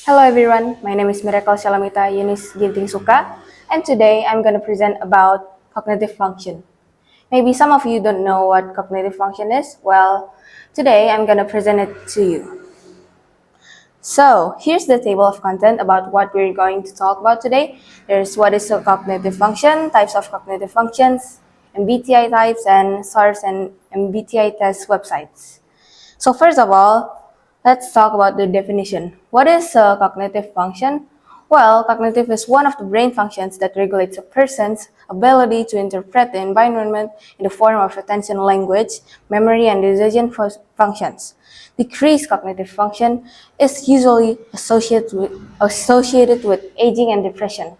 Hello everyone, my name is Miracle Shalamita Yunis Ginting Suka, and today I'm going to present about cognitive function. Maybe some of you don't know what cognitive function is. Well, today I'm going to present it to you. So, here's the table of content about what we're going to talk about today. There's what is a cognitive function, types of cognitive functions, MBTI types, and SARS and MBTI test websites. So first of all, let's talk about the definition. What is a cognitive function? Well, cognitive is one of the brain functions that regulates a person's ability to interpret the environment in the form of attention, language, memory, and decision functions. Decreased cognitive function is usually associated with aging and depression.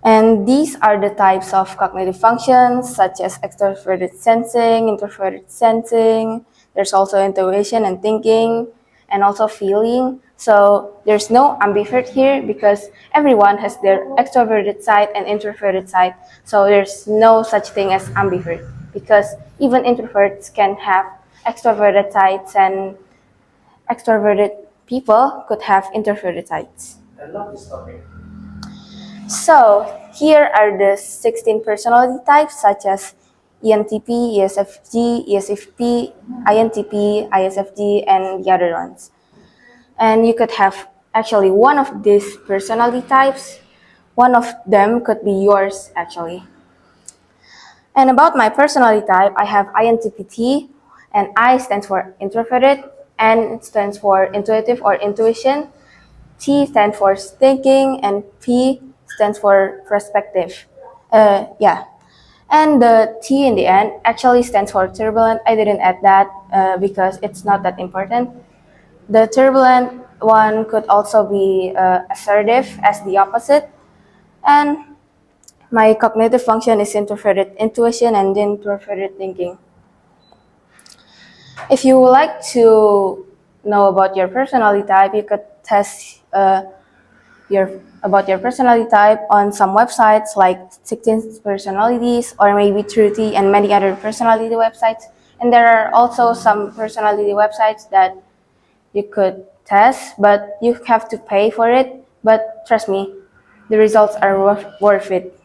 And these are the types of cognitive functions, such as extroverted sensing, introverted sensing. There's also intuition and thinking, and also feeling. So there's no ambivert here because everyone has their extroverted side and introverted side. So there's no such thing as ambivert because even introverts can have extroverted sides and extroverted people could have introverted sides. I love this topic. So here are the 16 personality types such as ENTP, ESFG, ESFP, INTP, ISFG, and the other ones. And you could have actually one of these personality types. One of them could be yours actually. And about my personality type, I have INTPT, and I stands for introverted, N stands for intuitive or intuition, T stands for thinking, and P stands for perspective. Yeah. And the T in the end actually stands for turbulent. I didn't add that because it's not that important. The turbulent one could also be assertive as the opposite. And my cognitive function is introverted intuition and introverted thinking. If you would like to know about your personality type, you could test about your personality type on some websites like 16 personalities or maybe 30 and many other personality websites. And there are also some personality websites that you could test, but you have to pay for it. But trust me, the results are worth it.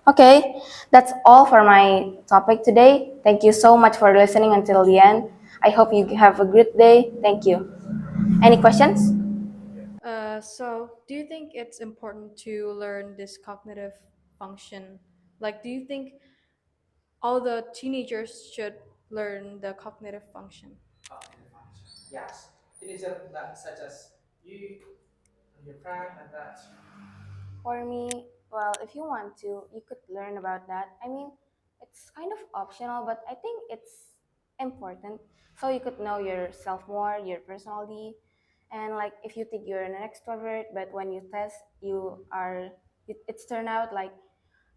Okay, that's all for my topic today. Thank you so much for listening until the end. I hope you have a good day. Thank you. Any questions? So, do you think it's important to learn this cognitive function? Like, do you think all the teenagers should learn the cognitive function? Cognitive function. Yes. Teenager that such as you and your friend and that. For me, well, if you want to, you could learn about that. I mean, it's kind of optional, but I think it's important so you could know yourself more, your personality, and like if you think you're an extrovert, but when you test, it's turned out like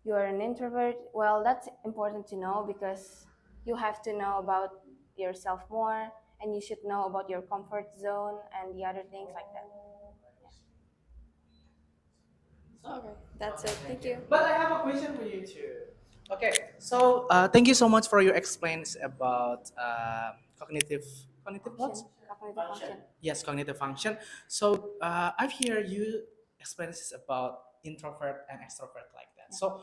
you're an introvert. Well, that's important to know because you have to know about yourself more, and you should know about your comfort zone and the other things like that. Okay, that's it. Thank you. But I have a question for you too. Okay, so thank you so much for your explains about cognitive what? Function, cognitive function. Yes, cognitive function. So I've heard you explains about introvert and extrovert like that. So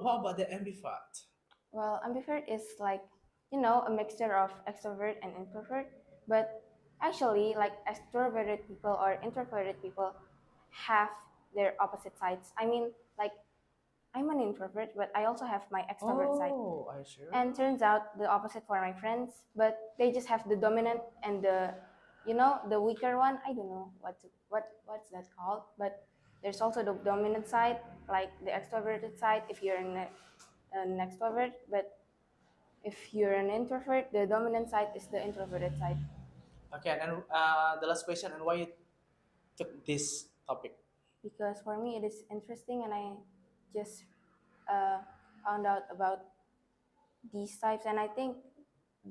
what about the ambivert? Well, ambivert is like, a mixture of extrovert and introvert. But actually, like extroverted people or introverted people have their opposite sides. I mean, like, I'm an introvert, but I also have my extrovert side. Oh, are you sure? And turns out the opposite for my friends, but they just have the dominant and the weaker one. I don't know what's that called, but there's also the dominant side, like the extroverted side if you're an extrovert, but if you're an introvert, the dominant side is the introverted side. Okay, and the last question, and why you took this topic? Because for me it is interesting, and I just uh, found out about these types, and I think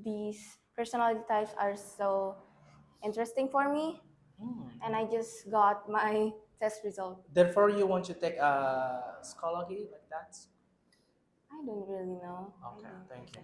these personality types are so interesting for me, and I just got my test result. Therefore, you want to take a psychology like that? I don't really know. Okay, thank you.